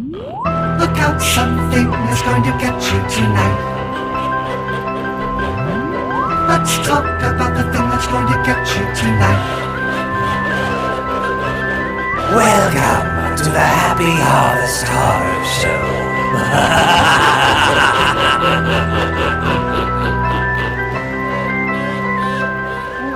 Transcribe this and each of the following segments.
Look out, something is going to get you tonight. Let's talk about the thing that's going to get you tonight. Welcome to the Happy Harvest Horror Show.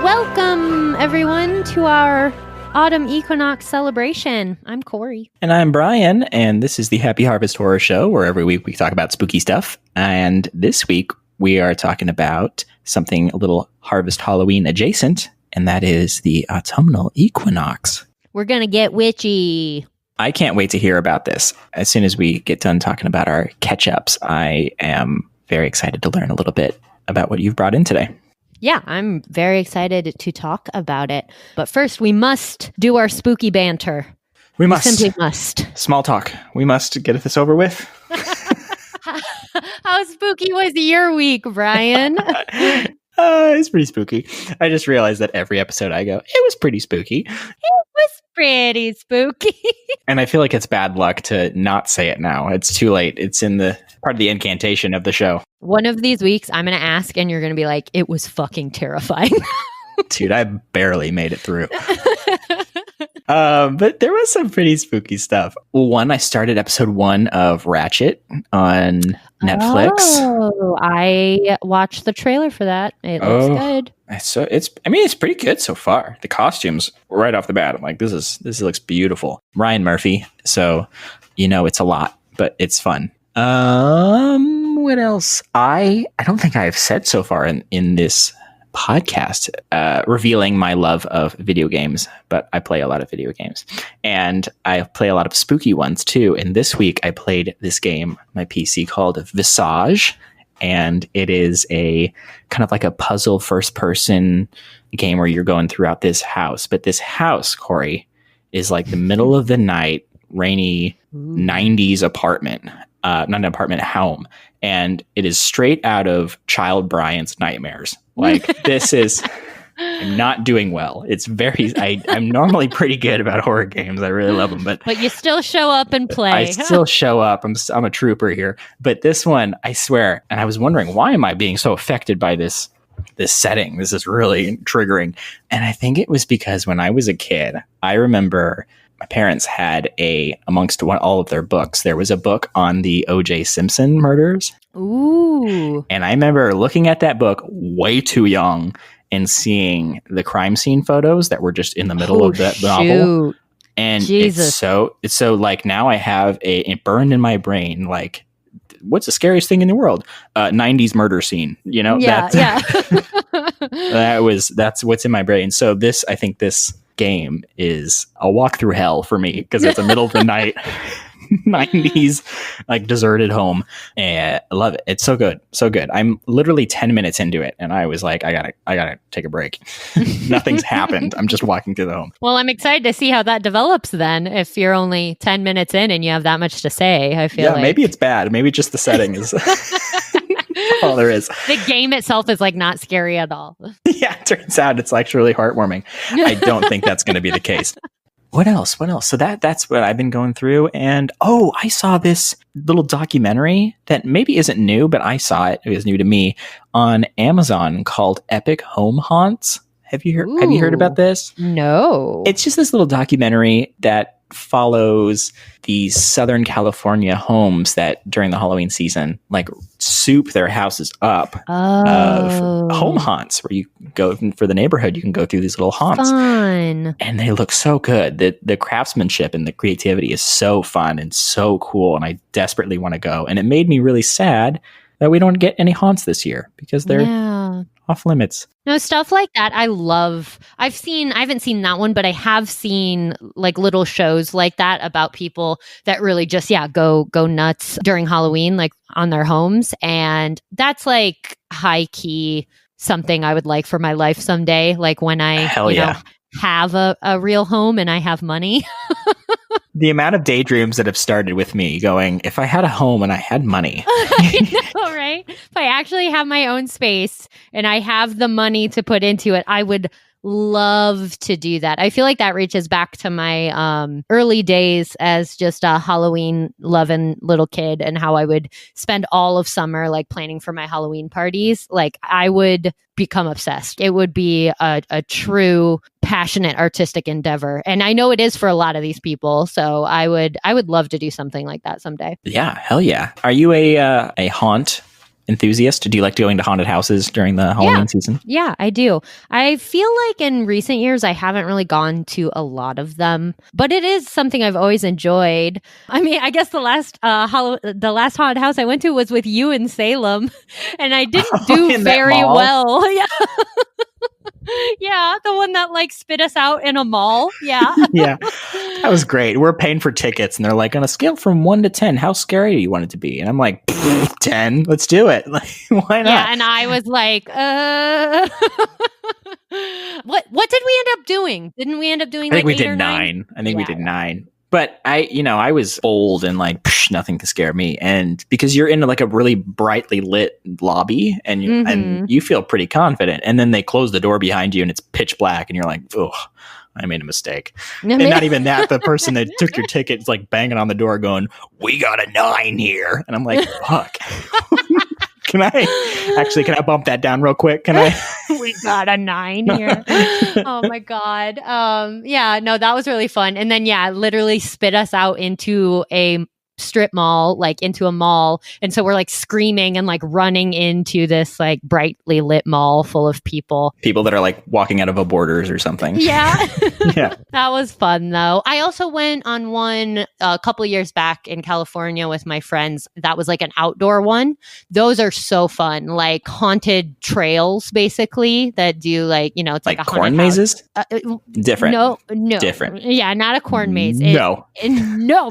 Welcome, everyone, to our Autumn Equinox celebration. I'm Corrie. And I'm Brian, and this is the Happy Harvest Horror Show, where every week we talk about spooky stuff. And this week we are talking about something a little Harvest Halloween adjacent, and that is the Autumnal Equinox. We're going to get witchy. I can't wait to hear about this. As soon as we get done talking about our catch-ups, I am very excited to learn a little bit about what you've brought in today. Yeah, I'm very excited to talk about it. But first, we must do our spooky banter. We must. Simply must. Small talk. We must get this over with. How spooky was your week, Brian? It's pretty spooky. I just realized that every episode I go, it was pretty spooky. It was pretty spooky. And I feel like it's bad luck to not say it now. It's too late. It's in the part of the incantation of the show. One of these weeks, I'm going to ask, and you're going to be like, it was fucking terrifying. Dude, I barely made it through. But there was some pretty spooky stuff. One, I started episode 1 of Ratchet on Netflix. Oh, I watched the trailer for that. It looks good. So it's pretty good so far. The costumes right off the bat, I'm like, this looks beautiful. Ryan Murphy, so it's a lot, but it's fun. What else? I don't think I've said so far in this podcast, revealing my love of video games, but I play a lot of video games, and I play a lot of spooky ones too. And this week I played this game on my PC called Visage, and it is a kind of like a puzzle first-person game where you're going throughout this house. But this house, Corey, is like the middle of the night, rainy 90s apartment. Not an apartment, home. And it is straight out of Child Brian's nightmares. Like, this is, I'm not doing well. It's very, I'm normally pretty good about horror games. I really love them. But you still show up and play. I still show up. I'm a trooper here. But this one, I swear, and I was wondering, why am I being so affected by this setting? This is really triggering. And I think it was because when I was a kid, I remember my parents had amongst all of their books, there was a book on the O.J. Simpson murders. Ooh. And I remember looking at that book way too young and seeing the crime scene photos that were just in the middle of the novel. And Jesus. it's so like now I have it burned in my brain, like, what's the scariest thing in the world? 90s murder scene, Yeah, that's what's in my brain. So I think this game is a walk through hell for me because it's the middle of the night 90s like deserted home, and I love it. It's so good. I'm literally 10 minutes into it and I was like, I gotta take a break. Nothing's happened. I'm just walking through the home. Well, I'm excited to see how that develops then. If you're only 10 minutes in and you have that much to say, I feel like maybe it's bad. Maybe just the setting is all there is. The game itself is like not scary at all. Yeah, it turns out it's actually heartwarming. I don't think that's going to be the case. What else? So that's what I've been going through. And I saw this little documentary that maybe isn't new, but I saw it. It was new to me on Amazon called Epic Home Haunts. Have you heard about this? No. It's just this little documentary that follows these Southern California homes that during the Halloween season, like, soup their houses up of home haunts where you go for the neighborhood. You can go through these little haunts. Fun. And they look so good. The craftsmanship and the creativity is so fun and so cool. And I desperately want to go. And it made me really sad that we don't get any haunts this year because they're off limits. No, stuff like that I love. I haven't seen that one, but I have seen like little shows like that about people that really just, go nuts during Halloween, like on their homes. And that's like high key something I would like for my life someday. Like when I have a real home and I have money. The amount of daydreams that have started with me going, if I had a home and I had money. I know, right? If I actually have my own space and I have the money to put into it, I would love to do that. I feel like that reaches back to my early days as just a Halloween loving little kid, and how I would spend all of summer like planning for my Halloween parties. Like I would become obsessed. It would be a true passionate artistic endeavor. And I know it is for a lot of these people. So I would love to do something like that someday. Yeah, hell yeah. Are you a haunt enthusiast? Do you like going to haunted houses during the Halloween season? Yeah, I do. I feel like in recent years, I haven't really gone to a lot of them, but it is something I've always enjoyed. I mean, I guess the last haunted house I went to was with you in Salem, and I didn't do very well. Yeah. Yeah, the one that like spit us out in a mall. Yeah. Yeah, that was great. We're paying for tickets, and they're like, on a scale from 1 to 10, how scary do you want it to be? And I'm like, 10. Let's do it. Like, why not? Yeah, and I was like, what did we end up doing? Didn't we end up doing? I think like we 8 or did 9. I think we Yeah. did 9. But I was old and like nothing could scare me, and because you're in like a really brightly lit lobby and you feel pretty confident, and then they close the door behind you and it's pitch black, and you're like, oh, I made a mistake. And not even that, the person that took your ticket is like banging on the door, going, "We got a 9 here," and I'm like, fuck. Can I bump that down real quick? Can I? We got a 9 here. Oh my God. Yeah, no, that was really fun. And then, yeah, literally spit us out into a strip mall, like into a mall. And so we're like screaming and like running into this like brightly lit mall full of people. People that are like walking out of a Borders or something. Yeah. Yeah. That was fun though. I also went on one a couple years back in California with my friends. That was like an outdoor one. Those are so fun. Like haunted trails basically that do like, you know, it's like a corn haunted mazes? Different. No. Different. Yeah, not a corn maze. No,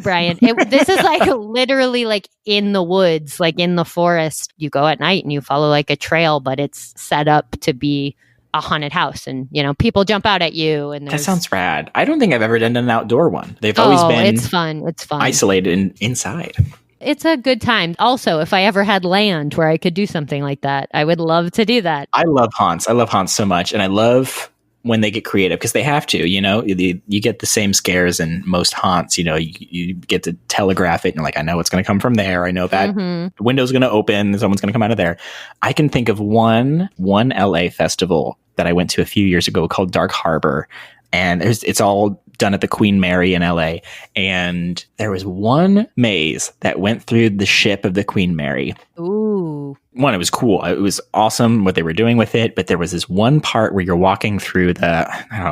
Brian. This is like literally like in the woods, like in the forest. You go at night and you follow like a trail, but it's set up to be a haunted house, and you know people jump out at you. And that sounds rad. I don't think I've ever done an outdoor one. They've always been. It's fun. It's fun. Isolated inside. It's a good time. Also, if I ever had land where I could do something like that, I would love to do that. I love haunts. I love haunts so much, and I love when they get creative because they have to. You know, you get the same scares in most haunts. You know, you get to telegraph it, and you're like, I know it's going to come from there. I know that the window's going to open. Someone's going to come out of there. I can think of one LA festival that I went to a few years ago called Dark Harbor, and it's all done at the Queen Mary in LA. And there was one maze that went through the ship of the Queen Mary. Ooh. One, it was cool. It was awesome what they were doing with it. But there was this one part where you're walking through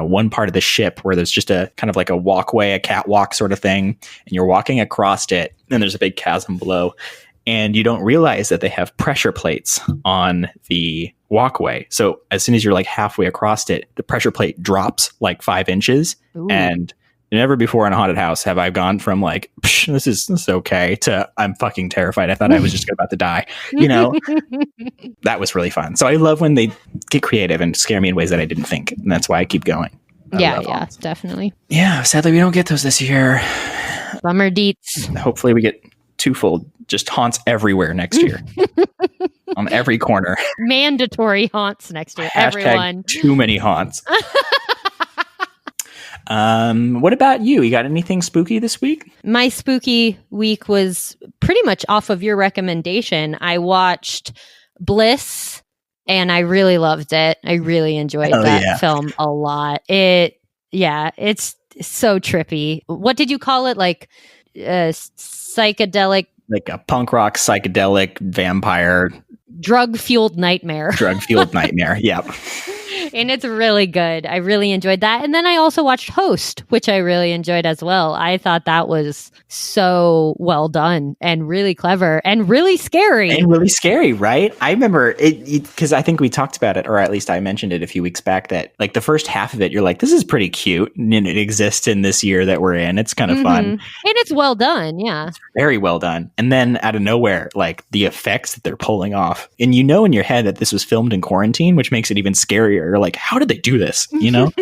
one part of the ship where there's just a kind of like a walkway, a catwalk sort of thing. And you're walking across it. And there's a big chasm below. And you don't realize that they have pressure plates on the walkway. So as soon as you're like halfway across it, the pressure plate drops like 5 inches. Ooh. And never before in a haunted house have I gone from like, this is okay, to I'm fucking terrified. I thought I was just about to die. You know, that was really fun. So I love when they get creative and scare me in ways that I didn't think. And that's why I keep going. Yeah, definitely. Yeah, sadly we don't get those this year. Bummer deets. Hopefully we get twofold, just haunts everywhere next year. On every corner. Mandatory haunts next year. Hashtag everyone. Too many haunts. What about you? You got anything spooky this week? My spooky week was pretty much off of your recommendation. I watched Bliss and I really loved it. I really enjoyed that film a lot. It's so trippy. What did you call it? Like psychedelic, like a punk rock psychedelic vampire drug-fueled nightmare. Yep. And it's really good. I really enjoyed that. And then I also watched Host, which I really enjoyed as well. I thought that was so well done and really clever and really scary. Right? I remember it because I think we talked about it, or at least I mentioned it a few weeks back, that like the first half of it, you're like, this is pretty cute. And it exists in this year that we're in. It's kind of fun. And it's well done. Yeah. It's very well done. And then out of nowhere, like the effects that they're pulling off. And you know in your head that this was filmed in quarantine, which makes it even scarier. You're like, how did they do this? You know?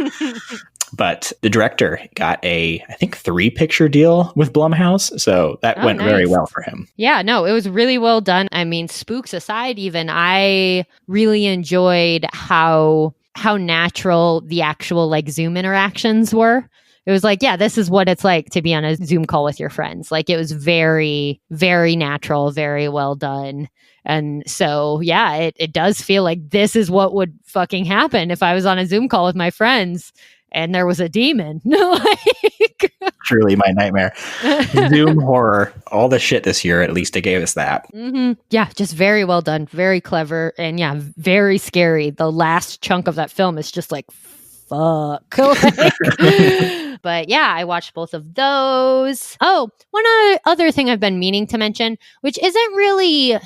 But the director got I think 3-picture deal with Blumhouse. So that went very well for him. Yeah, no, it was really well done. I mean, spooks aside, even I really enjoyed how how natural the actual like Zoom interactions were. It was like, yeah, this is what it's like to be on a Zoom call with your friends. Like it was very, very natural, very well done. And so, yeah, it does feel like this is what would fucking happen if I was on a Zoom call with my friends and there was a demon. Like, Truly my nightmare. Zoom horror. All the shit this year, at least it gave us that. Yeah, just very well done. Very clever. And yeah, very scary. The last chunk of that film is just like, fuck. But yeah, I watched both of those. Oh, one other thing I've been meaning to mention, which isn't really...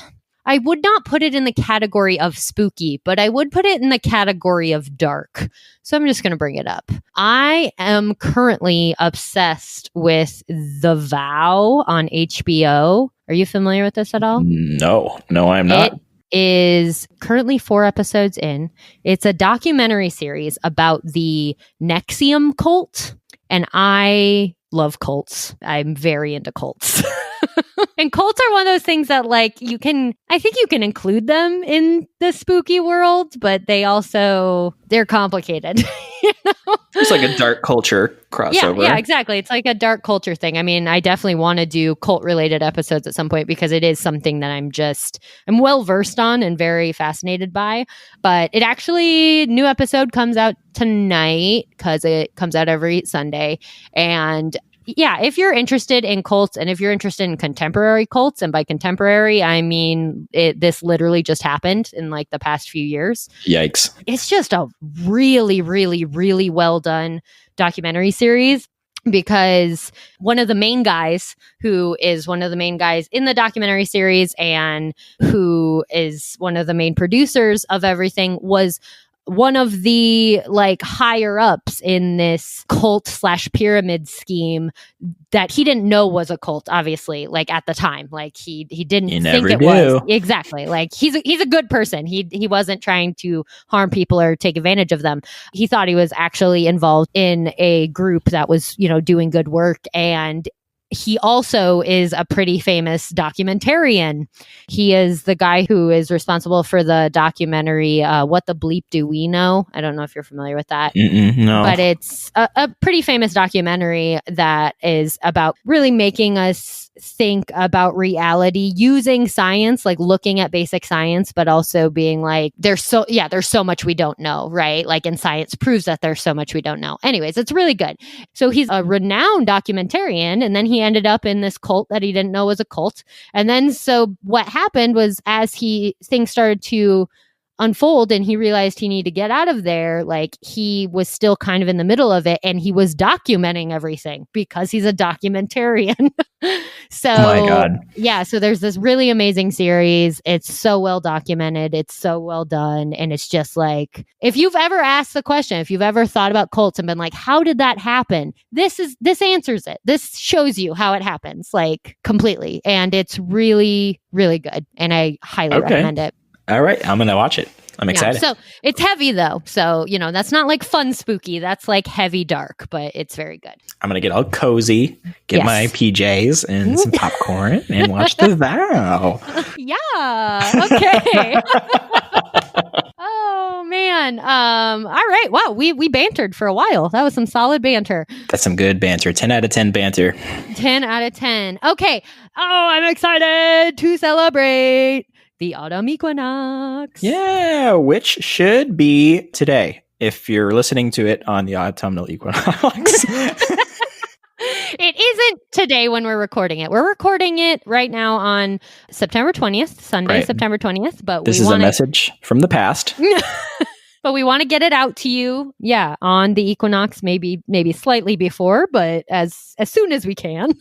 I would not put it in the category of spooky, but I would put it in the category of dark. So I'm just going to bring it up. I am currently obsessed with The Vow on HBO. Are you familiar with this at all? No, I'm not. It is currently 4 episodes in. It's a documentary series about the Nexium cult. And I love cults. I'm very into cults. And cults are one of those things that like I think you can include them in the spooky world, but they're complicated. You know? It's like a dark culture crossover. Yeah, exactly. It's like a dark culture thing. I mean, I definitely want to do cult related episodes at some point because it is something that I'm well versed on and very fascinated by. But new episode comes out tonight because it comes out every Sunday. And yeah, if you're interested in cults and if you're interested in contemporary cults, and by contemporary, I mean, this literally just happened in like the past few years. Yikes. It's just a really, really, really well done documentary series because one of the main guys who is one of the main guys in the documentary series and who is one of the main producers of everything was one of the like higher ups in this cult / pyramid scheme that he didn't know was a cult, obviously, like at the time. Like he didn't think it was. Exactly. Like he's a good person. He wasn't trying to harm people or take advantage of them. He thought he was actually involved in a group that was, doing good work. And he also is a pretty famous documentarian. He is the guy who is responsible for the documentary, What the Bleep Do We Know? I don't know if you're familiar with that. No. But it's a pretty famous documentary that is about really making us think about reality using science, like looking at basic science, but also being like, there's so much we don't know, right? Like, and science proves that there's so much we don't know. Anyways, it's really good. So he's a renowned documentarian, and then he ended up in this cult that he didn't know was a cult. And then so what happened was as things started to unfold and he realized he needed to get out of there, like he was still kind of in the middle of it and he was documenting everything because he's a documentarian. So, oh my God. Yeah, so there's this really amazing series. It's so well documented. It's so well done. And it's just like, if you've ever asked the question, if you've ever thought about cults and been like, how did that happen? This answers it. This shows you how it happens, like completely. And it's really, really good. And I highly recommend it. All right. I'm going to watch it. I'm excited. So it's heavy though. So, that's not like fun spooky. That's like heavy dark, but it's very good. I'm going to get all cozy, get my PJs and some popcorn and watch The Vow. Yeah. Okay. Oh man. All right. Wow. We bantered for a while. That was some solid banter. That's some good banter. 10 out of 10 banter. 10 out of 10. Okay. Oh, I'm excited to celebrate the Autumn Equinox. Yeah, which should be today if you're listening to it on the Autumnal Equinox. It isn't today when we're recording it. We're recording it right now on September 20th, Sunday, right. September 20th. But this is a message from the past. But we want to get it out to you, on the equinox, maybe slightly before, but as soon as we can.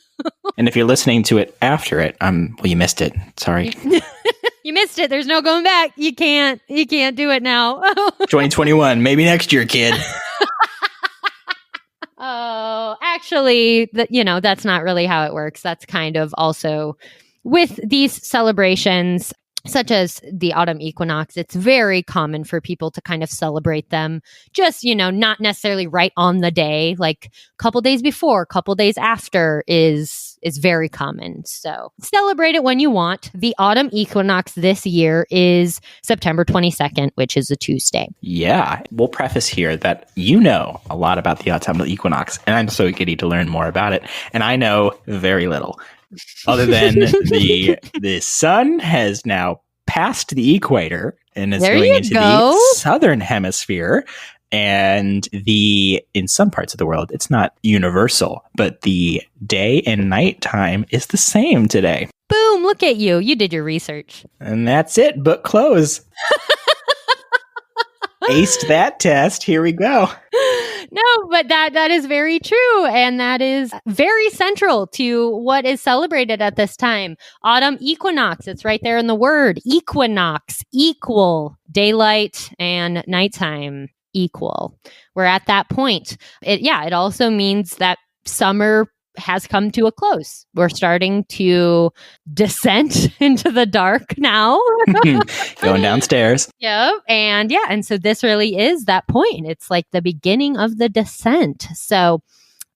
And if you're listening to it after it, you missed it. Sorry. You missed it. There's no going back. You can't do it now. 2021, maybe next year, kid. Oh, actually, that's not really how it works. That's kind of also with these celebrations. such as the autumn equinox, it's very common for people to kind of celebrate them just, not necessarily right on the day, like a couple days before, a couple days after is very common. So celebrate it when you want. The autumn equinox this year is September 22nd, which is a Tuesday. Yeah. We'll preface here that you know a lot about the autumnal equinox, and I'm so giddy to learn more about it. And I know very little. Other than the sun has now passed the equator and is going into the southern hemisphere. And in some parts of the world, it's not universal, but the day and night time is the same today. Boom, look at you. You did your research. And that's it. Book close. Aced that test. Here we go. No, but that is very true. And that is very central to what is celebrated at this time. Autumn equinox. It's right there in the word. Equinox, equal. Daylight and nighttime, equal. We're at that point. It also means that summer has come to a close. We're starting to descent into the dark now. Going downstairs. Yep. And so this really is that point. It's like the beginning of the descent. So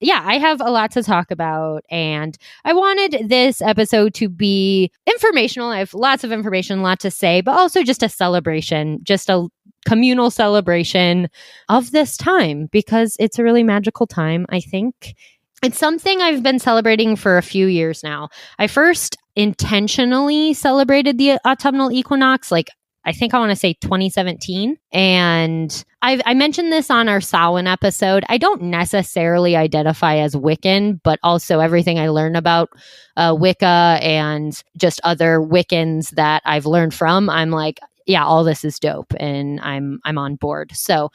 I have a lot to talk about, and I wanted this episode to be informational. I have lots of information, a lot to say, but also just a celebration, just a communal celebration of this time, because it's a really magical time, I think. It's something I've been celebrating for a few years now. I first intentionally celebrated the autumnal equinox, I think I want to say 2017. And I mentioned this on our Samhain episode. I don't necessarily identify as Wiccan, but also everything I learn about Wicca and just other Wiccans that I've learned from, I'm like, yeah, all this is dope, and I'm on board. So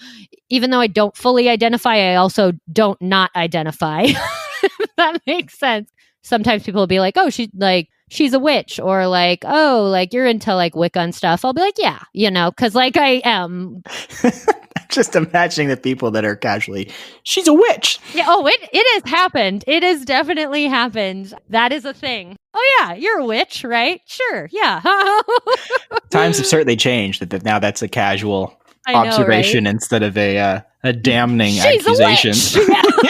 even though I don't fully identify, I also don't not identify. If that makes sense. Sometimes people will be like, oh, she's a witch, or like, oh, like you're into like Wicca and stuff. I'll be like, yeah, because like I am. Just imagining the people that are casually, she's a witch. Yeah. Oh, it has happened. It has definitely happened. That is a thing. Oh yeah, you're a witch, right? Sure. Yeah. Times have certainly changed. That now that's a casual observation, right? Instead of a damning she's accusation. A witch. Yeah.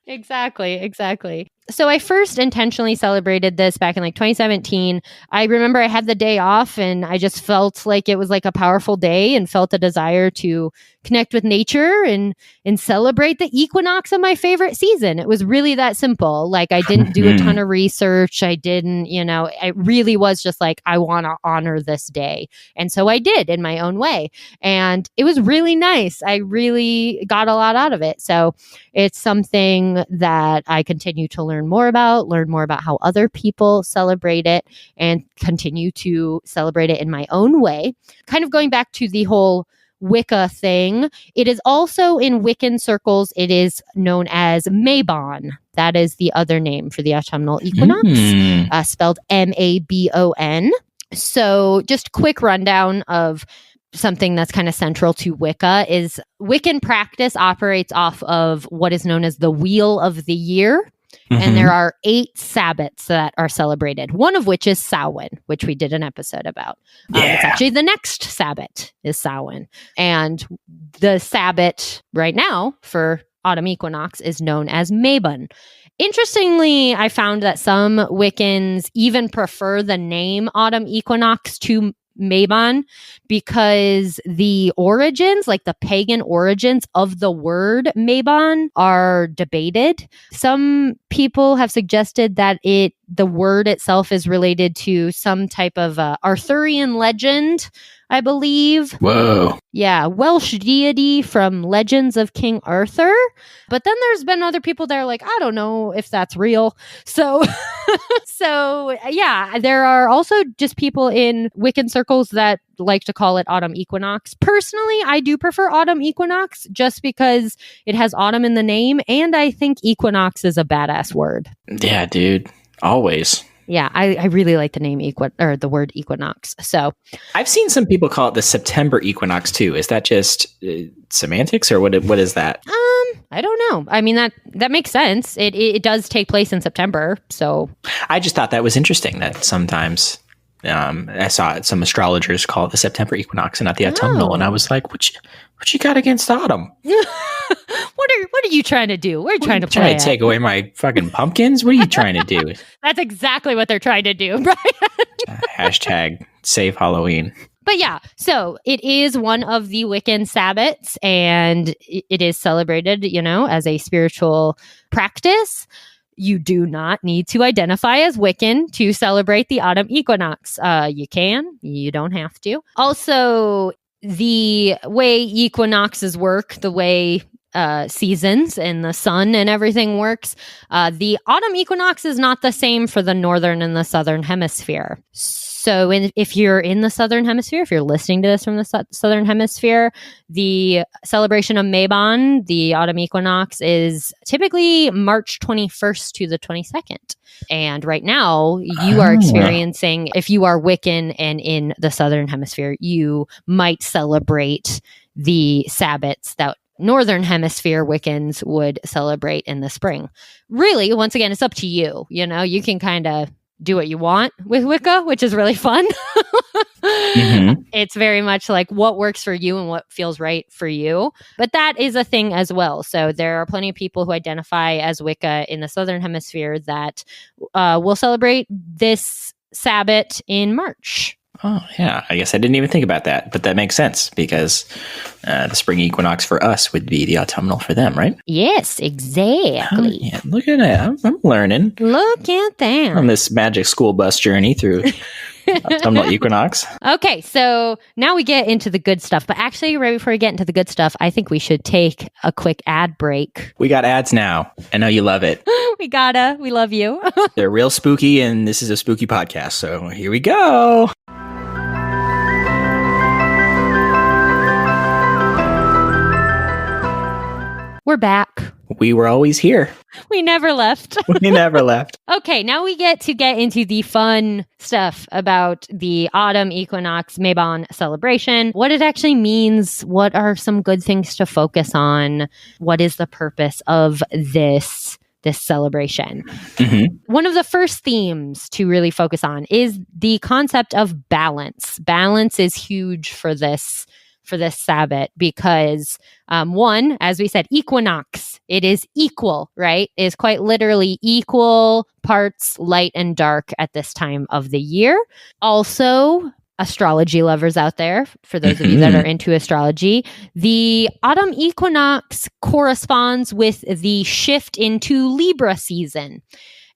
Exactly. So I first intentionally celebrated this back in 2017. I remember I had the day off, and I just felt like it was like a powerful day, and felt a desire to connect with nature and celebrate the equinox of my favorite season. It was really that simple. Like I didn't do a ton of research. I didn't, it really was just like, I want to honor this day. And so I did in my own way. And it was really nice. I really got a lot out of it. So it's something that I continue to learn more about how other people celebrate it, and continue to celebrate it in my own way. Kind of going back to the whole Wicca thing, it is also in Wiccan circles, it is known as Mabon. That is the other name for the autumnal equinox, spelled Mabon. So just quick rundown of something that's kind of central to Wicca is Wiccan practice operates off of what is known as the Wheel of the Year. And there are 8 Sabbats that are celebrated, one of which is Samhain, which we did an episode about. It's actually the next Sabbat is Samhain. And the Sabbat right now for autumn equinox is known as Mabon. Interestingly, I found that some Wiccans even prefer the name autumn equinox to Mabon, because the origins, like the pagan origins of the word Mabon, are debated. Some people have suggested that the word itself is related to some type of Arthurian legend, I believe. Whoa. Yeah, Welsh deity from Legends of King Arthur. But then there's been other people that are like, I don't know if that's real. So, there are also just people in Wiccan circles that like to call it autumn equinox. Personally, I do prefer autumn equinox just because it has autumn in the name, and I think equinox is a badass word. Yeah, dude. Always. Yeah, I really like the name the word equinox. So I've seen some people call it the September equinox too. Is that just semantics, or what is that? I don't know. I mean, that makes sense. It does take place in September. So I just thought that was interesting that sometimes I saw some astrologers call it the September equinox and not the autumnal, and I was like, "What you got against autumn? What are you trying to do? We're trying to play trying to take away my fucking pumpkins? What are you trying to do?" That's exactly what they're trying to do, Brian. Hashtag save Halloween. But yeah, so it is one of the Wiccan Sabbats, and it is celebrated, as a spiritual practice. You do not need to identify as Wiccan to celebrate the autumn equinox. You can, you don't have to. Also, the way equinoxes work, the way seasons and the sun and everything works, the autumn equinox is not the same for the northern and the southern hemisphere. So if you're in the southern hemisphere, if you're listening to this from the southern hemisphere, the celebration of Mabon, the autumn equinox, is typically March 21st to the 22nd. And right now, you are experiencing, if you are Wiccan and in the southern hemisphere, you might celebrate the Sabbats that northern hemisphere Wiccans would celebrate in the spring. Really, once again, it's up to you. You can kind of do what you want with Wicca, which is really fun. Mm-hmm. It's very much like what works for you and what feels right for you. But that is a thing as well. So there are plenty of people who identify as Wicca in the southern hemisphere that will celebrate this Sabbat in March. Oh, yeah. I guess I didn't even think about that, but that makes sense because the spring equinox for us would be the autumnal for them, right? Yes, exactly. Oh, yeah. Look at that. I'm learning. Look at that. On this magic school bus journey through autumnal equinox. Okay, so now we get into the good stuff. But actually, right before we get into the good stuff, I think we should take a quick ad break. We got ads now. I know you love it. We love you. They're real spooky, and this is a spooky podcast. So here we go. We're back. We were always here. We never left. We never left. Okay, now we get into the fun stuff about the autumn equinox Mabon celebration. What it actually means. What are some good things to focus on? What is the purpose of this celebration? Mm-hmm. One of the first themes to really focus on is the concept of balance. Balance is huge for this Sabbat because one, as we said, equinox, it is equal, right? It is quite literally equal parts light and dark at this time of the year. Also, astrology lovers out there, for those of you that are into astrology, the autumn equinox corresponds with the shift into Libra season.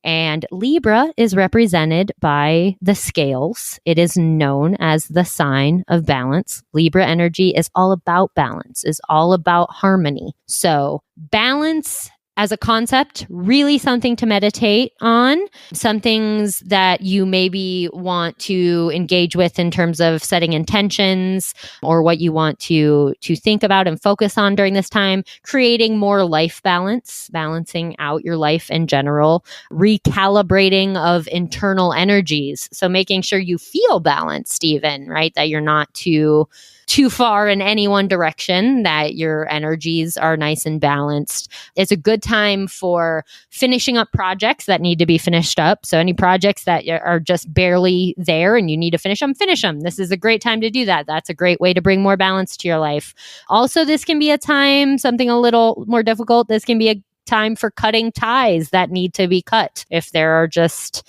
And Libra is represented by the scales. It is known as the sign of balance. Libra energy is all about balance, is all about harmony. So balance as a concept, really something to meditate on. Some things that you maybe want to engage with in terms of setting intentions or what you want to think about and focus on during this time. Creating more life balance, balancing out your life in general. Recalibrating of internal energies. So making sure you feel balanced even, right? That you're not too far in any one direction, that your energies are nice and balanced. It's a good time for finishing up projects that need to be finished up. So any projects that are just barely there and you need to finish them. This is a great time to do that. That's a great way to bring more balance to your life. Also, this can be a time, something a little more difficult. This can be a time for cutting ties that need to be cut. If there are just,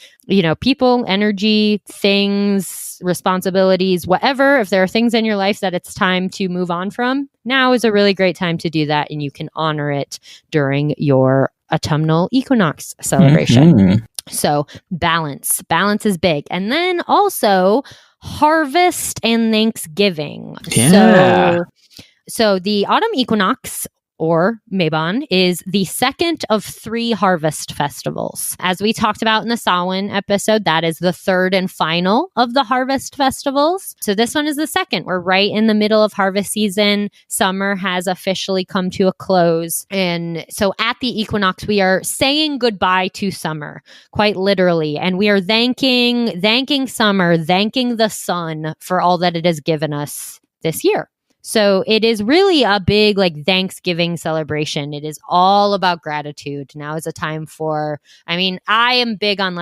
people, energy, things, responsibilities, whatever, if there are things in your life that it's time to move on from, now is a really great time to do that. And you can honor it during your autumnal equinox celebration. Mm-hmm. So balance is big. And then also harvest and Thanksgiving. Yeah. So the autumn equinox, or Mabon, is the second of 3 harvest festivals. As we talked about in the Samhain episode, that is the third and final of the harvest festivals. So this one is the second. We're right in the middle of harvest season. Summer has officially come to a close. And so at the equinox, we are saying goodbye to summer, quite literally. And we are thanking summer, thanking the sun for all that it has given us this year. So it is really a big Thanksgiving celebration. It is all about gratitude. Now is a time for, I am big on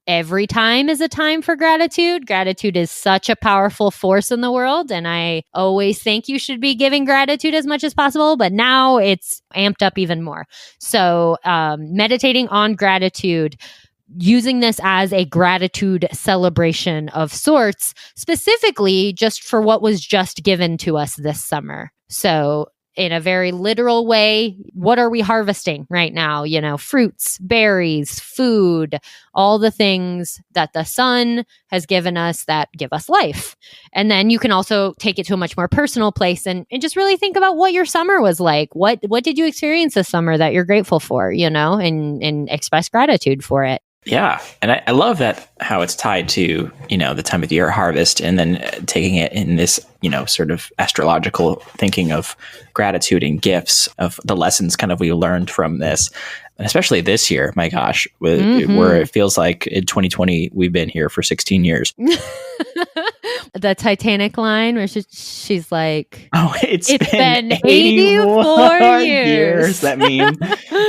every time is a time for gratitude. Gratitude is such a powerful force in the world. And I always think you should be giving gratitude as much as possible, but now it's amped up even more. So meditating on gratitude, using this as a gratitude celebration of sorts, specifically just for what was just given to us this summer. So in a very literal way, what are we harvesting right now? You know, fruits, berries, food, all the things that the sun has given us that give us life. And then you can also take it to a much more personal place and just really think about what your summer was like. What did you experience this summer that you're grateful for, you know, and express gratitude for it. Yeah. And I love that how it's tied to, you know, the time of year harvest and then taking it in this, you know, sort of astrological thinking of gratitude and gifts of the lessons kind of we learned from this. And especially this year, my gosh, where it feels like in 2020, we've been here for 16 years. The Titanic line where she's like, oh, it's been 84 years. That meme.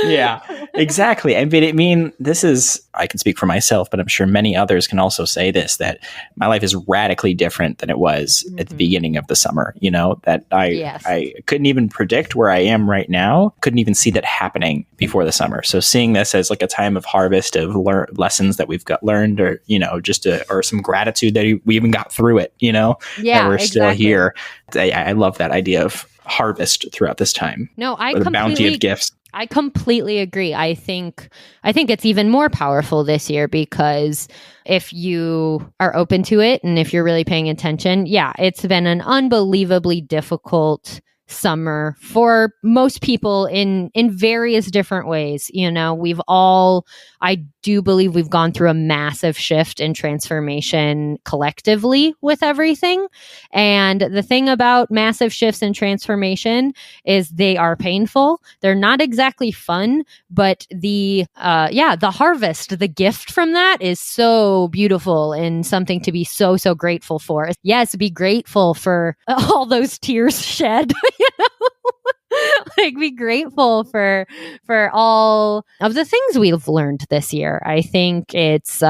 Yeah, exactly. I mean, this is, I can speak for myself, but I'm sure many others can also say this, that my life is radically different than it was at the beginning of the summer, you know, that I couldn't even predict where I am right now. Couldn't even see that happening before the summer. So seeing this as like a time of harvest of lessons that we've learned, or, you know, just or some gratitude that we even got through it, you know, that we're still here. I love that idea of harvest throughout this time. No, the bounty of gifts. I completely agree. I think it's even more powerful this year because if you are open to it and if you're really paying attention, yeah, it's been an unbelievably difficult summer for most people in various different ways. You know, I do believe we've gone through a massive shift and transformation collectively with everything. And the thing about massive shifts and transformation is they are painful. They're not exactly fun, but the harvest, the gift from that is so beautiful and something to be so, so grateful for. Yes, be grateful for all those tears shed, you know? Like, be grateful for all of the things we've learned this year. I think it's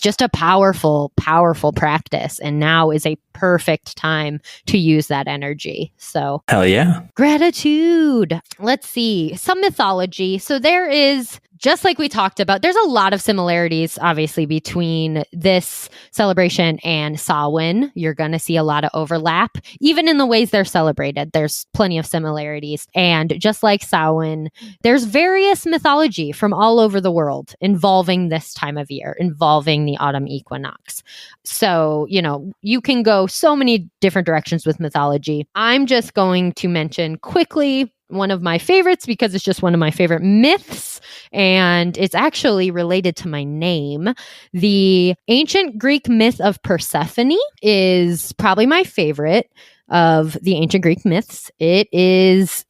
just a powerful, powerful practice. And now is a perfect time to use that energy. So hell yeah. Gratitude. Let's see. Some mythology. So there is, just like we talked about, there's a lot of similarities, obviously, between this celebration and Samhain. You're going to see a lot of overlap, even in the ways they're celebrated. There's plenty of similarities. And just like Samhain, there's various mythology from all over the world involving this time of year, involving the autumn equinox. So, you know, you can go so many different directions with mythology. I'm just going to mention quickly one of my favorites because it's just one of my favorite myths, and it's actually related to my name. The ancient Greek myth of Persephone is probably my favorite of the ancient Greek myths. There's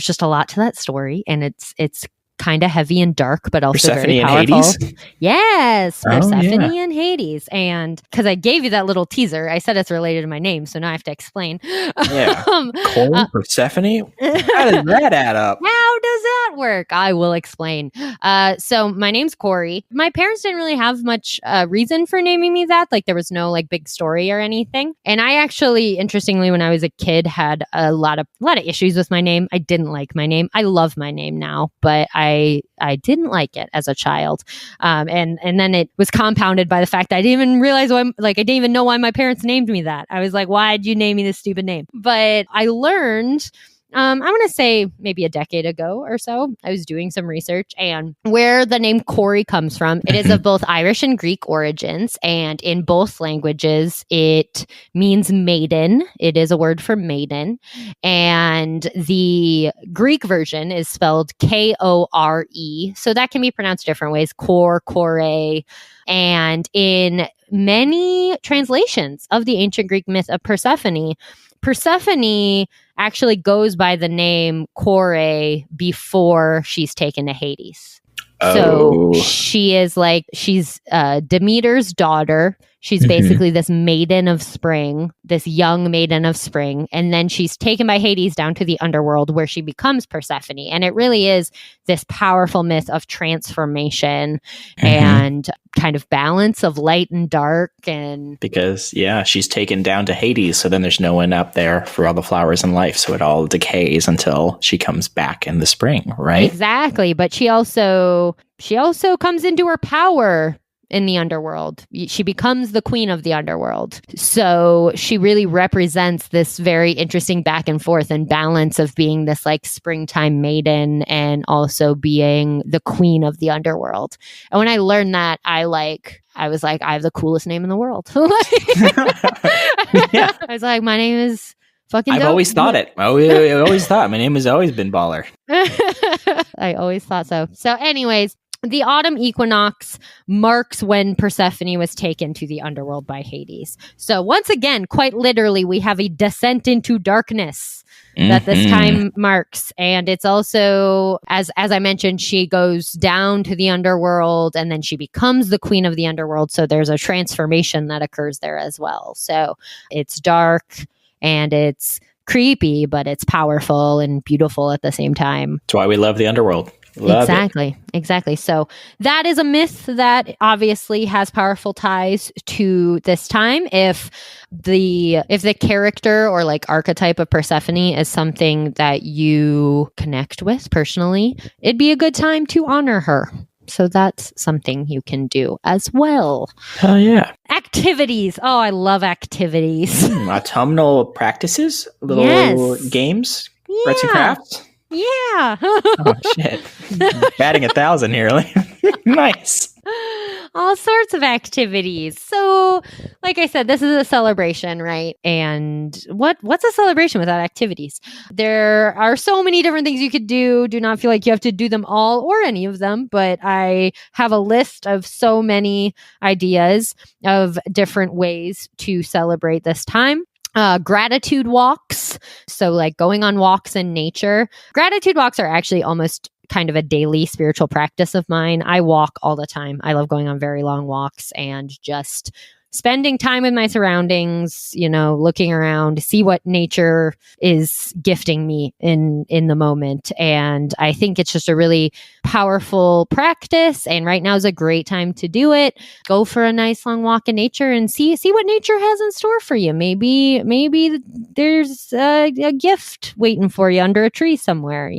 just a lot to that story, and it's kind of heavy and dark, but also Persephone very powerful. And Hades? Yes, Persephone yeah. and Hades. And because I gave you that little teaser, I said it's related to my name, so now I have to explain. Yeah. Corrie, Persephone? How does that add up? How does that work? I will explain. So my name's Corrie. My parents didn't really have much reason for naming me that. Like, there was no like big story or anything. And I actually, interestingly, when I was a kid, had a lot of issues with my name. I didn't like my name. I love my name now, but I didn't like it as a child. And then it was compounded by the fact that I didn't even realize why, like, I didn't even know why my parents named me that. I was like, why'd you name me this stupid name? But I learned, I'm going to say maybe a decade ago or so, I was doing some research, and where the name Corrie comes from, it is of both Irish and Greek origins. And in both languages, it means maiden. It is a word for maiden. And the Greek version is spelled Kore. So that can be pronounced different ways. Corre. And in many translations of the ancient Greek myth of Persephone actually goes by the name Corrie before she's taken to Hades. So she's Demeter's daughter. She's basically this maiden of spring, this young maiden of spring. And then she's taken by Hades down to the underworld where she becomes Persephone. And it really is this powerful myth of transformation and kind of balance of light and dark. And because, she's taken down to Hades. So then there's no one up there for all the flowers in life. So it all decays until she comes back in the spring, right? Exactly. But she also comes into her power in the underworld. She becomes the queen of the underworld. So she really represents this very interesting back and forth and balance of being this like springtime maiden and also being the queen of the underworld. And when I learned that, I was like, I have the coolest name in the world. I was like, my name is fucking dope. I've always thought it. I always thought my name has always been Baller. I always thought so. So anyways, the autumn equinox marks when Persephone was taken to the underworld by Hades. So once again, quite literally, we have a descent into darkness that this time marks. And it's also, as I mentioned, she goes down to the underworld and then she becomes the queen of the underworld. So there's a transformation that occurs there as well. So it's dark and it's creepy, but it's powerful and beautiful at the same time. That's why we love the underworld. Love Exactly. So that is a myth that obviously has powerful ties to this time. If the character or like archetype of Persephone is something that you connect with personally, it'd be a good time to honor her. So that's something you can do as well. Hell yeah. Activities. Oh, I love activities. Autumnal practices, little games, arts and crafts. Yeah. Oh, shit. Batting 1,000 here. Nice. All sorts of activities. So, like I said, this is a celebration, right? And what's a celebration without activities? There are so many different things you could do. Do not feel like you have to do them all or any of them, but I have a list of so many ideas of different ways to celebrate this time. Gratitude walks. So like going on walks in nature. Gratitude walks are actually almost kind of a daily spiritual practice of mine. I walk all the time. I love going on very long walks and just spending time with my surroundings, looking around, see what nature is gifting me in the moment. And I think it's just a really powerful practice. And right now is a great time to do it. Go for a nice long walk in nature and see what nature has in store for you. Maybe there's a gift waiting for you under a tree somewhere,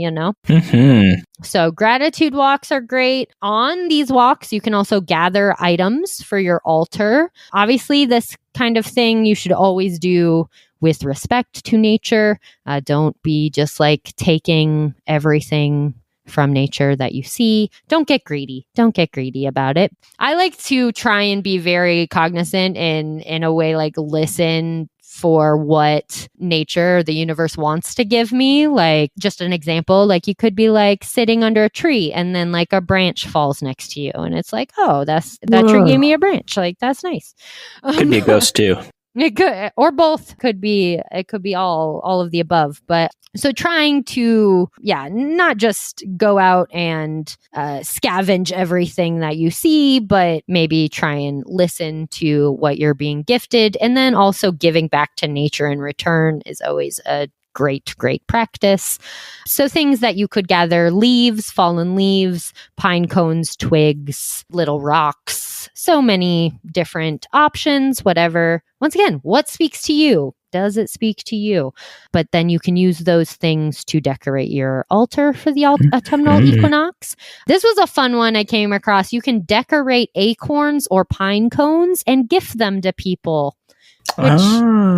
So gratitude walks are great. On these walks, you can also gather items for your altar. Obviously, this kind of thing you should always do with respect to nature. Don't be just like taking everything from nature that you see. Don't get greedy. Don't get greedy about it. I like to try and be very cognizant in a way, like listen for what nature, the universe wants to give me. Like just an example, like you could be like sitting under a tree and then like a branch falls next to you. And it's like, oh, that tree gave me a branch. Like, that's nice. Could be a ghost too. It could, or both. It could be all of the above. But so trying to, not just go out and scavenge everything that you see, but maybe try and listen to what you're being gifted. And then also giving back to nature in return is always a great practice. So things that you could gather: leaves, fallen leaves, pine cones, twigs, little rocks, so many different options, whatever. Once again, what speaks to you? Does it speak to you? But then you can use those things to decorate your altar for the autumnal equinox. This was a fun one I came across. You can decorate acorns or pine cones and gift them to people, which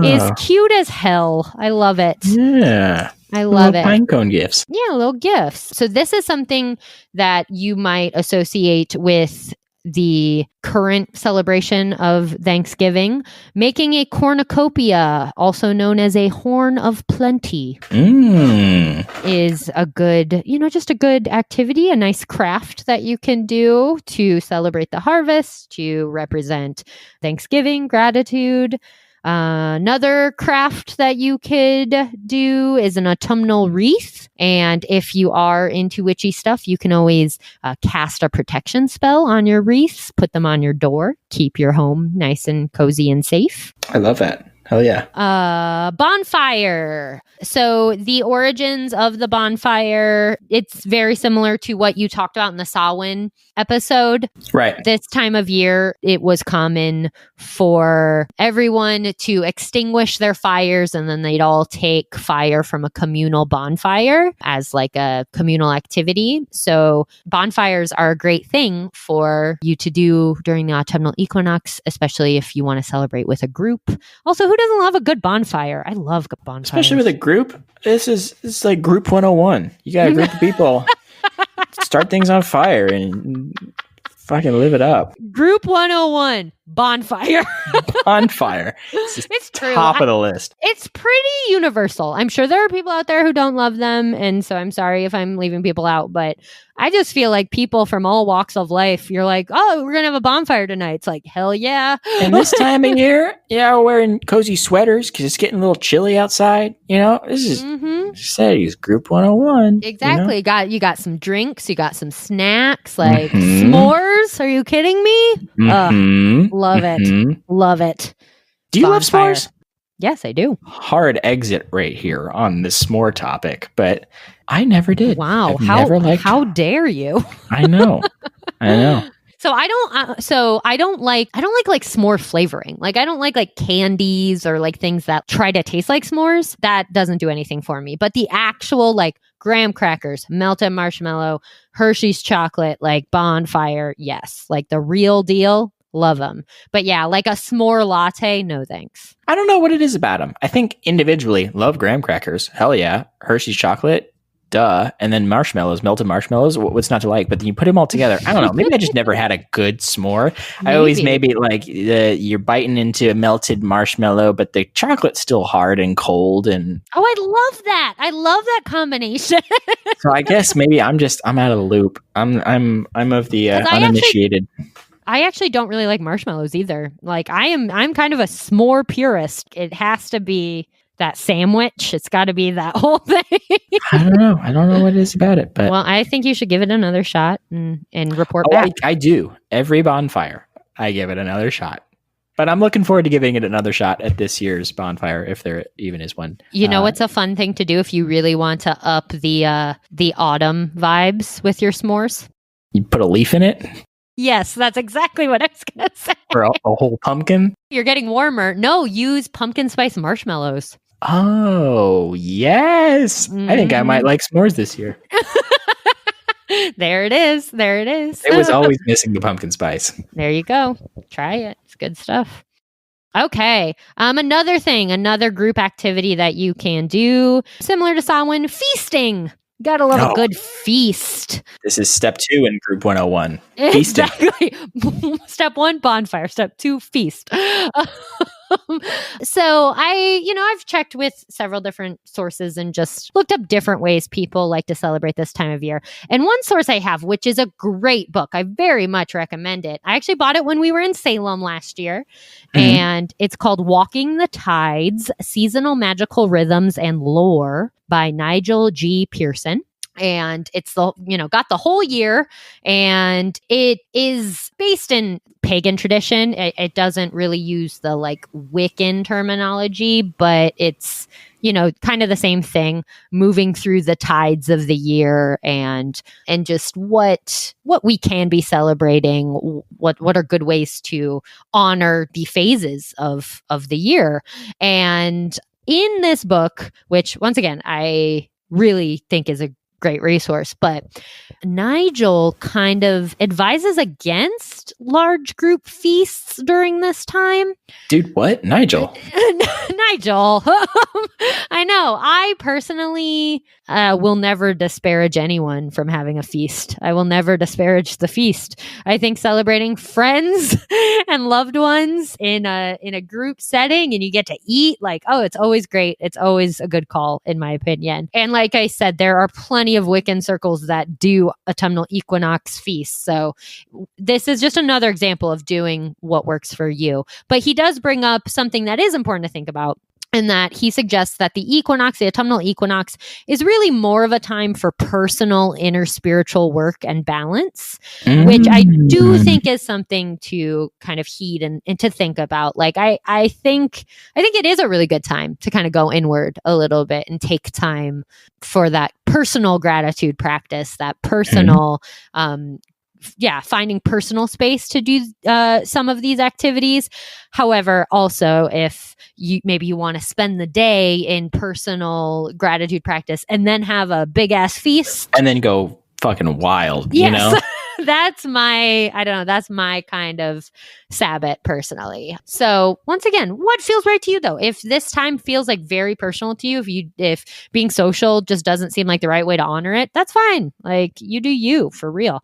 is cute as hell. I love it. Yeah. I love it. Pine cone gifts. Yeah, little gifts. So this is something that you might associate with the current celebration of Thanksgiving. Making a cornucopia, also known as a horn of plenty, is a good, just a good activity, a nice craft that you can do to celebrate the harvest, to represent Thanksgiving, gratitude. Another craft that you could do is an autumnal wreath. And if you are into witchy stuff, you can always cast a protection spell on your wreaths, put them on your door, keep your home nice and cozy and safe. I love that. Hell yeah. Bonfire. So the origins of the bonfire, it's very similar to what you talked about in the Samhain episode. Right. This time of year, it was common for everyone to extinguish their fires, and then they'd all take fire from a communal bonfire as like a communal activity. So bonfires are a great thing for you to do during the autumnal equinox, especially if you want to celebrate with a group. Also, who doesn't love a good bonfire? I love bonfires. Especially with a group. This is like group 101. You got a group of people. Start things on fire and fucking live it up. Group 101, bonfire. Bonfire. It's true. Top of the list. It's pretty universal. I'm sure there are people out there who don't love them, and so I'm sorry if I'm leaving people out, but I just feel like people from all walks of life, you're like, oh, we're going to have a bonfire tonight. It's like, hell yeah. And this time of year, we're wearing cozy sweaters because it's getting a little chilly outside. This is, he's Group 101. Exactly. You got some drinks, you got some snacks, like s'mores. Are you kidding me? Love it. Love it. Do you love s'mores? Yes, I do. Hard exit right here on this s'more topic, but I never did. Wow. How dare you? I know. So I don't like s'more flavoring. Like I don't like candies or like things that try to taste like s'mores. That doesn't do anything for me. But the actual like graham crackers, melted marshmallow, Hershey's chocolate, like bonfire, yes. Like the real deal. Love them. But yeah, like a s'more latte, no thanks. I don't know what it is about them. I think individually, love graham crackers. Hell yeah. Hershey's chocolate. Duh. And then marshmallows, melted marshmallows. What's not to like? But then you put them all together. I don't know. Maybe I just never had a good s'more. I always maybe like you're biting into a melted marshmallow, but the chocolate's still hard and cold. And oh, I love that. I love that combination. So I guess maybe I'm out of the loop. I'm of the uninitiated. I actually don't really like marshmallows either. Like I'm kind of a s'more purist. It has to be that sandwich. It's got to be that whole thing. I don't know what it is about it, but well, I think you should give it another shot and report back. I do. Every bonfire, I give it another shot. But I'm looking forward to giving it another shot at this year's bonfire, if there even is one. You know what's a fun thing to do if you really want to up the autumn vibes with your s'mores? You put a leaf in it? Yes, that's exactly what I was going to say. Or a whole pumpkin? You're getting warmer. No, use pumpkin spice marshmallows. Oh, yes. I think I might like s'mores this year. There it is. It was always missing the pumpkin spice. There you go. Try it. It's good stuff. Okay. Another group activity that you can do, similar to Samhain, feasting. Gotta love a good feast. This is step 2 in Group 101. Feasting. Exactly. Step 1, bonfire. Step 2, feast. So I've checked with several different sources and just looked up different ways people like to celebrate this time of year. And one source I have, which is a great book, I very much recommend it. I actually bought it when we were in Salem last year, and it's called Walking the Tides, Seasonal Magical Rhythms and Lore by Nigel G. Pearson. And it's got the whole year, and it is based in pagan tradition. It doesn't really use the like Wiccan terminology, but it's, kind of the same thing, moving through the tides of the year and just what we can be celebrating, what are good ways to honor the phases of the year. And in this book, which once again, I really think is a great resource, but Nigel kind of advises against large group feasts during this time. Dude, what? Nigel? Nigel. I know. I personally will never disparage anyone from having a feast. I will never disparage the feast. I think celebrating friends and loved ones in a group setting and you get to eat, it's always great. It's always a good call, in my opinion. And like I said, there are plenty plenty of Wiccan circles that do autumnal equinox feasts. So this is just another example of doing what works for you. But he does bring up something that is important to think about, and that he suggests that the autumnal equinox, is really more of a time for personal inner spiritual work and balance, which I do think is something to kind of heed and to think about. Like, I think it is a really good time to kind of go inward a little bit and take time for that personal gratitude practice, that personal, finding personal space to do some of these activities. However, also, if you want to spend the day in personal gratitude practice and then have a big ass feast and then go fucking wild, yes. you know? That's my kind of Sabbath personally. So once again, what feels right to you though? If this time feels like very personal to you, if being social just doesn't seem like the right way to honor it, that's fine. Like, you do you, for real.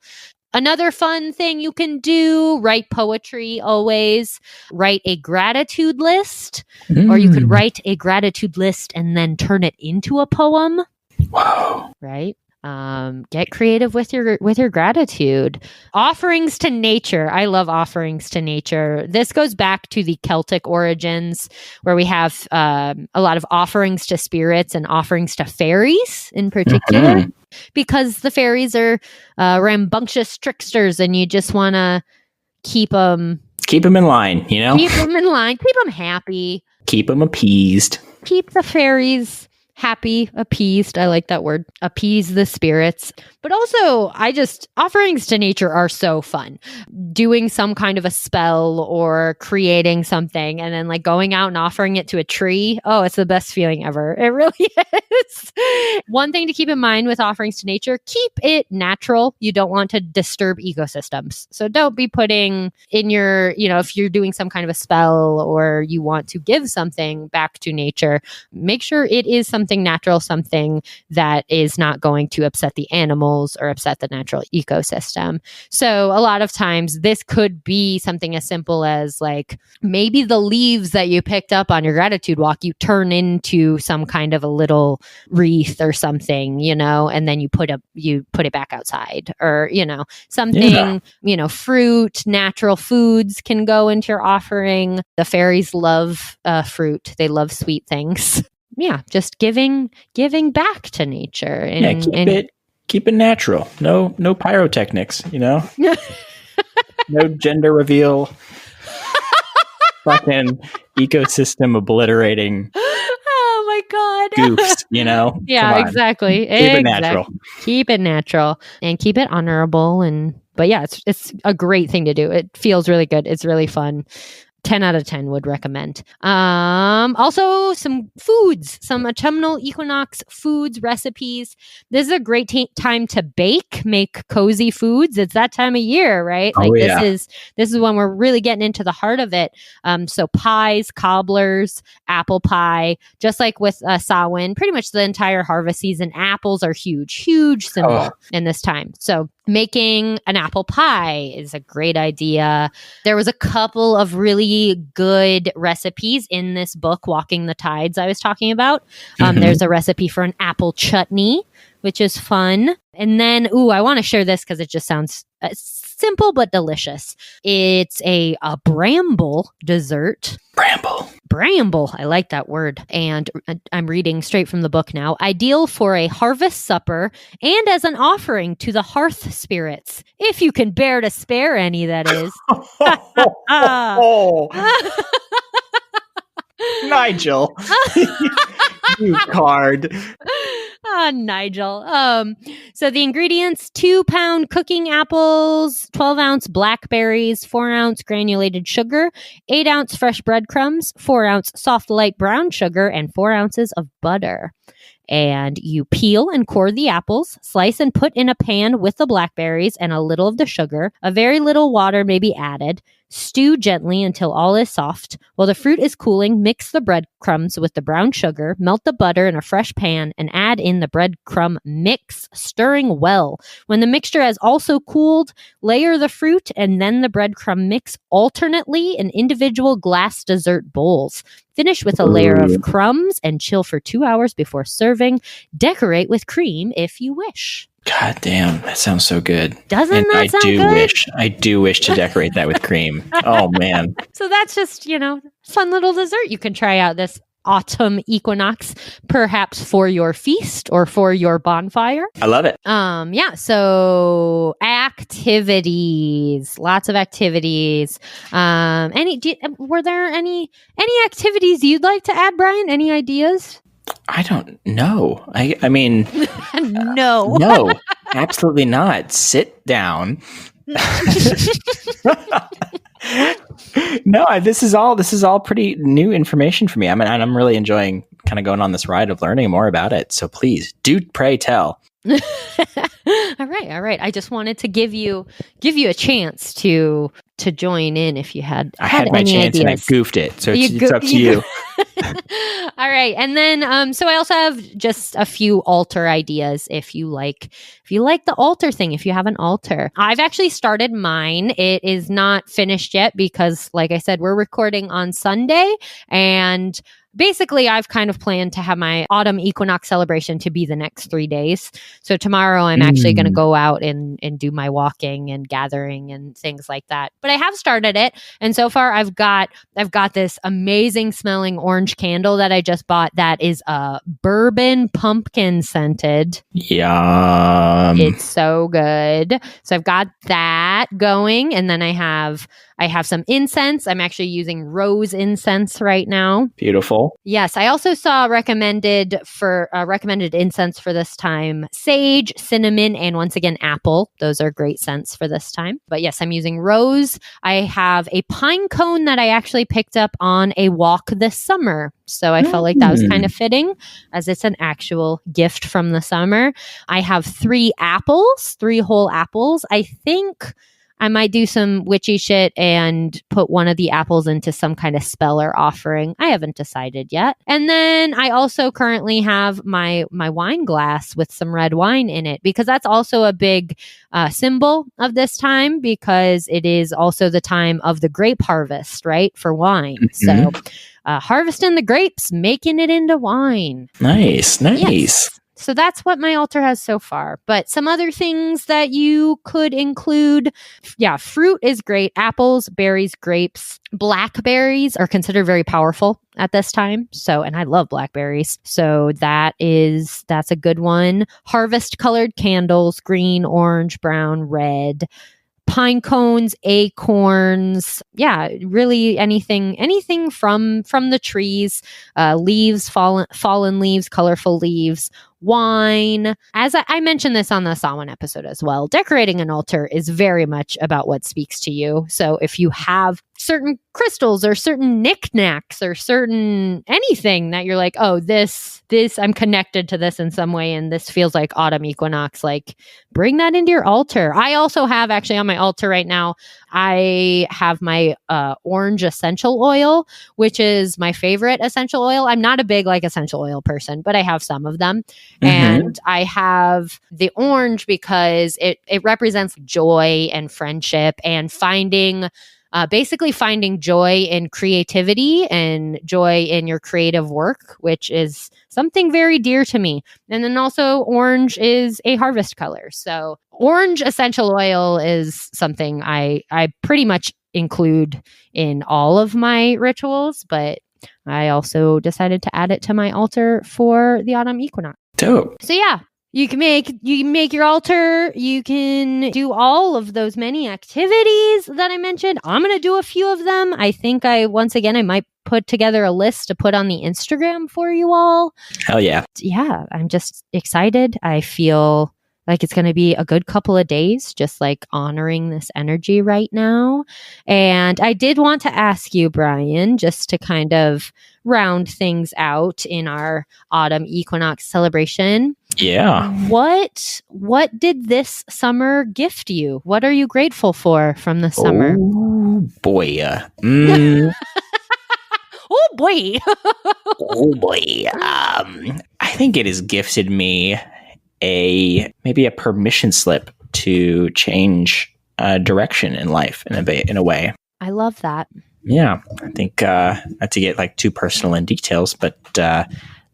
Another fun thing you can do, write poetry always. Write a gratitude list, or you could write a gratitude list and then turn it into a poem. Wow. Right? Get creative with your gratitude. Offerings to nature. I love offerings to nature. This goes back to the Celtic origins, where we have a lot of offerings to spirits and offerings to fairies in particular, because the fairies are rambunctious tricksters, and you just want to keep them in line, you know? Keep them in line. Keep them happy. Keep them appeased. Keep the fairies happy, appeased. I like that word. Appease the spirits. But also, offerings to nature are so fun. Doing some kind of a spell or creating something and then like going out and offering it to a tree. Oh, it's the best feeling ever. It really is. One thing to keep in mind with offerings to nature, keep it natural. You don't want to disturb ecosystems. So don't be putting in your, if you're doing some kind of a spell or you want to give something back to nature, make sure it is something natural, something that is not going to upset the animals or upset the natural ecosystem. So a lot of times this could be something as simple as like maybe the leaves that you picked up on your gratitude walk, you turn into some kind of a little wreath or something, and then you put it back outside, or, something, fruit, natural foods can go into your offering. The fairies love fruit. They love sweet things. Yeah, just giving back to nature. And, keep it natural. No pyrotechnics, No gender reveal. Fucking ecosystem obliterating. Oh my God. Goofs, Yeah, exactly. Keep it natural. Keep it natural and keep it honorable. But yeah, it's a great thing to do. It feels really good. It's really fun. 10 out of 10 would recommend. Also, some foods, some autumnal equinox foods, recipes. This is a great time to make cozy foods. It's that time of year, right? This is when we're really getting into the heart of it. So pies, cobblers, apple pie, just like with Samhain, pretty much the entire harvest season, apples are huge symbol in this time. So making an apple pie is a great idea. There was a couple of really good recipes in this book, Walking the Tides, I was talking about. There's a recipe for an apple chutney, which is fun. And then, I want to share this because it just sounds simple but delicious. It's a bramble dessert. Bramble. I like that word. And I'm reading straight from the book now. Ideal for a harvest supper and as an offering to the hearth spirits. If you can bear to spare any, that is. Nigel. You card. Nigel. So the ingredients: 2-pound cooking apples, 12-ounce blackberries, 4-ounce granulated sugar, 8-ounce fresh breadcrumbs, 4-ounce soft light brown sugar, and 4 ounces of butter. And you peel and core the apples, slice and put in a pan with the blackberries and a little of the sugar. A very little water may be added. Stew gently until all is soft. While the fruit is cooling, mix the breadcrumbs with the brown sugar, melt the butter in a fresh pan, and add in the breadcrumb mix, stirring well. When the mixture has also cooled, layer the fruit and then the breadcrumb mix alternately in individual glass dessert bowls. Finish with a layer of crumbs and chill for 2 hours before serving. Decorate with cream if you wish. God damn, that sounds so good. Doesn't that sound good? I do wish to decorate that with cream. Oh, man. So that's just, fun little dessert you can try out this autumn equinox, perhaps for your feast or for your bonfire. I love it. So activities, lots of activities. Were there any activities you'd like to add, Brian? Any ideas? I don't know. I mean, no, absolutely not. Sit down. No, this is all pretty new information for me. I mean, and I'm really enjoying kind of going on this ride of learning more about it. So please do pray tell. All right. I just wanted to give you a chance to join in if you had. I had my chance and I goofed it. So it's up to you. All right. And then so I also have just a few altar ideas if you like the altar thing, if you have an altar. I've actually started mine. It is not finished yet because, like I said, we're recording on Sunday, and basically, I've kind of planned to have my autumn equinox celebration to be the next 3 days. So tomorrow I'm actually going to go out and do my walking and gathering and things like that. But I have started it. And so far I've got this amazing smelling orange candle that I just bought that is bourbon pumpkin scented. Yum. It's so good. So I've got that going. And then I have some incense. I'm actually using rose incense right now. Beautiful. Yes, I also saw recommended incense for this time: sage, cinnamon, and once again apple. Those are great scents for this time. But yes, I'm using rose. I have a pine cone that I actually picked up on a walk this summer. So I felt like that was kind of fitting, as it's an actual gift from the summer. I have 3 whole apples. I think I might do some witchy shit and put one of the apples into some kind of spell or offering. I haven't decided yet. And then I also currently have my wine glass with some red wine in it, because that's also a big symbol of this time, because it is also the time of the grape harvest, right? For wine. So harvesting the grapes, making it into wine. Nice. Yes. So that's what my altar has so far. But some other things that you could include. Yeah, fruit is great. Apples, berries, grapes. Blackberries are considered very powerful at this time. So, and I love blackberries. So that's a good one. Harvest colored candles: green, orange, brown, red. Pine cones, acorns, really anything from the trees, leaves, fallen leaves, colorful leaves, wine. As I mentioned this on the Samhain episode as well, decorating an altar is very much about what speaks to you. So if you have certain crystals or certain knickknacks or certain anything that you're like, oh, this I'm connected to this in some way, and this feels like autumn equinox, like bring that into your altar. I also have actually on my altar right now, I have my orange essential oil, which is my favorite essential oil. I'm not a big essential oil person, but I have some of them. And I have the orange because it represents joy and friendship and basically finding joy in creativity and joy in your creative work, which is something very dear to me. And then also orange is a harvest color. So orange essential oil is something I pretty much include in all of my rituals, but I also decided to add it to my altar for the autumn equinox. Dope. So yeah, you can make your altar. You can do all of those many activities that I mentioned. I'm going to do a few of them. I think I might put together a list to put on the Instagram for you all. Hell yeah. Yeah, I'm just excited. I feel like it's going to be a good couple of days, just honoring this energy right now. And I did want to ask you, Brian, just to kind of round things out in our autumn equinox celebration. Yeah. What did this summer gift you? What are you grateful for from the summer? Oh boy. Oh boy. Oh boy. I think it has gifted me maybe a permission slip to change direction in life in a way. I love that. Yeah, I think not to get like too personal in details, but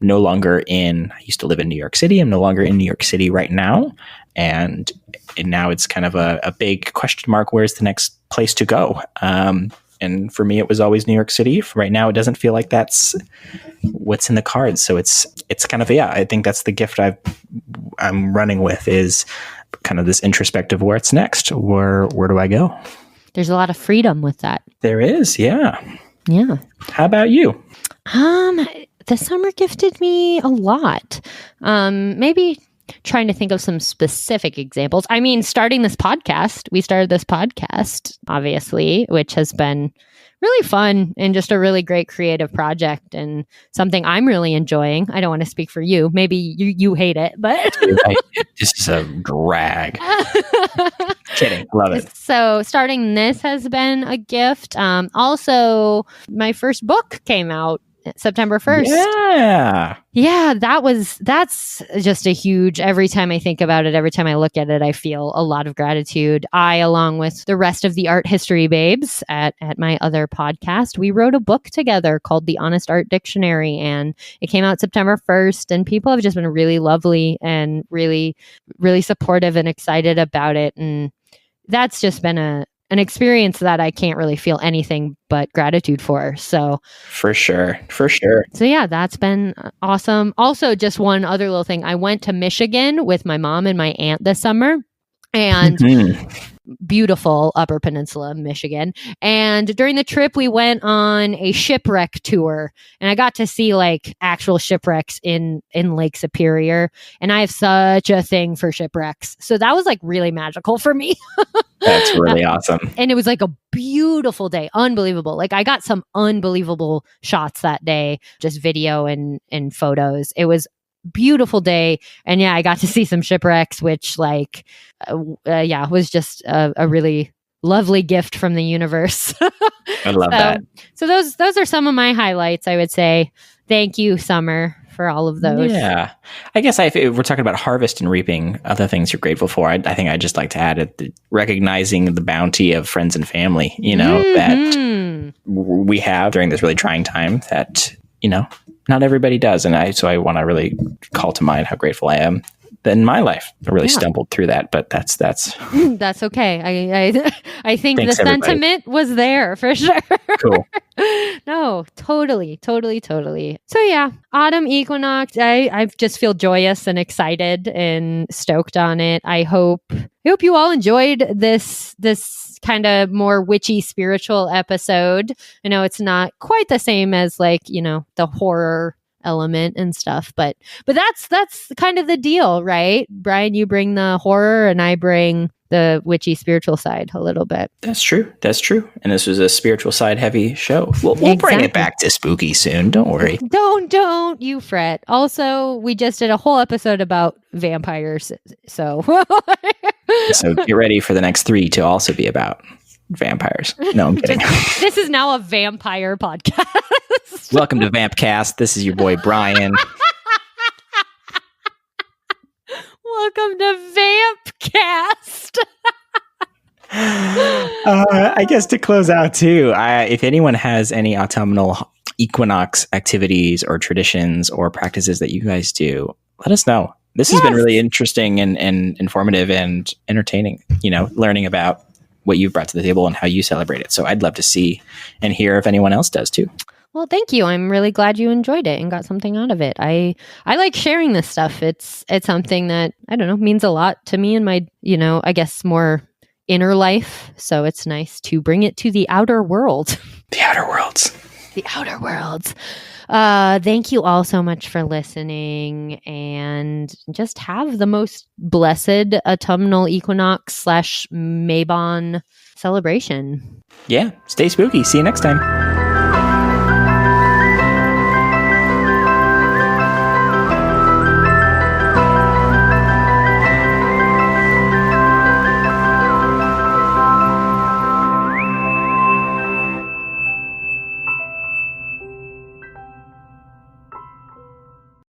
no longer I used to live in New York City. I'm no longer in New York City right now. And now it's kind of a big question mark. Where's the next place to go? And for me, it was always New York City. Right now, it doesn't feel like that's what's in the cards. So it's kind of, I think that's the gift I'm running with, is kind of this introspective, where's next? Where do I go? There's a lot of freedom with that. There is. Yeah. Yeah. How about you? The summer gifted me a lot. Maybe trying to think of some specific examples. I mean, we started this podcast, obviously, which has been really fun and just a really great creative project and something I'm really enjoying. I don't want to speak for you. Maybe you hate it, but This is a drag. Kidding. Love it. So starting this has been a gift. Also, my first book came out September 1st. Yeah, that's just a huge, every time I think about it, every time I look at it, I feel a lot of gratitude. Along with the rest of the art history babes at my other podcast, we wrote a book together called The Honest Art Dictionary, and it came out September 1st, and people have just been really lovely and really, really supportive and excited about it. And that's just been an experience that I can't really feel anything but gratitude for. So for sure. So yeah, that's been awesome. Also, just one other little thing. I went to Michigan with my mom and my aunt this summer, and beautiful Upper Peninsula, Michigan. And during the trip, we went on a shipwreck tour, and I got to see like actual shipwrecks in Lake Superior. And I have such a thing for shipwrecks. So that was like really magical for me. That's really awesome. And it was like a beautiful day. Unbelievable. Like I got some unbelievable shots that day, just video and photos. It was beautiful day. And yeah, I got to see some shipwrecks, which was just a really lovely gift from the universe. I love that. So those are some of my highlights, I would say. Thank you, Summer, for all of those. Yeah. I guess if we're talking about harvest and reaping, other things you're grateful for, I think I'd just like to add it, recognizing the bounty of friends and family, that we have during this really trying time that, not everybody does. And so I want to really call to mind how grateful I am that in my life I really stumbled through that, but that's that's okay. I think Thanks, the sentiment was there for sure. Cool. No, totally. So yeah, Autumn Equinox. I just feel joyous and excited and stoked on it. I hope you all enjoyed this kind of more witchy spiritual episode. I know it's not quite the same as like, the horror element and stuff, but that's kind of the deal, right? Brian, you bring the horror and I bring the witchy spiritual side a little bit. That's true. And this was a spiritual side heavy show. We'll bring it back to spooky soon. Don't worry. Don't you fret. Also, we just did a whole episode about vampires. So get ready for the next 3 to also be about vampires. No, I'm kidding. This is now a vampire podcast. Welcome to Vampcast. This is your boy Brian. Welcome to Vampcast. I guess to close out too, if anyone has any autumnal equinox activities or traditions or practices that you guys do, let us know. This has been really interesting and informative and entertaining, learning about what you've brought to the table and how you celebrate it. So I'd love to see and hear if anyone else does too. Well, thank you. I'm really glad you enjoyed it and got something out of it. I like sharing this stuff. It's something that, I don't know, means a lot to me in my, I guess more inner life. So it's nice to bring it to the outer world. The outer worlds. The outer worlds. Thank you all so much for listening, and just have the most blessed autumnal equinox / Mabon celebration. Yeah. Stay spooky. See you next time.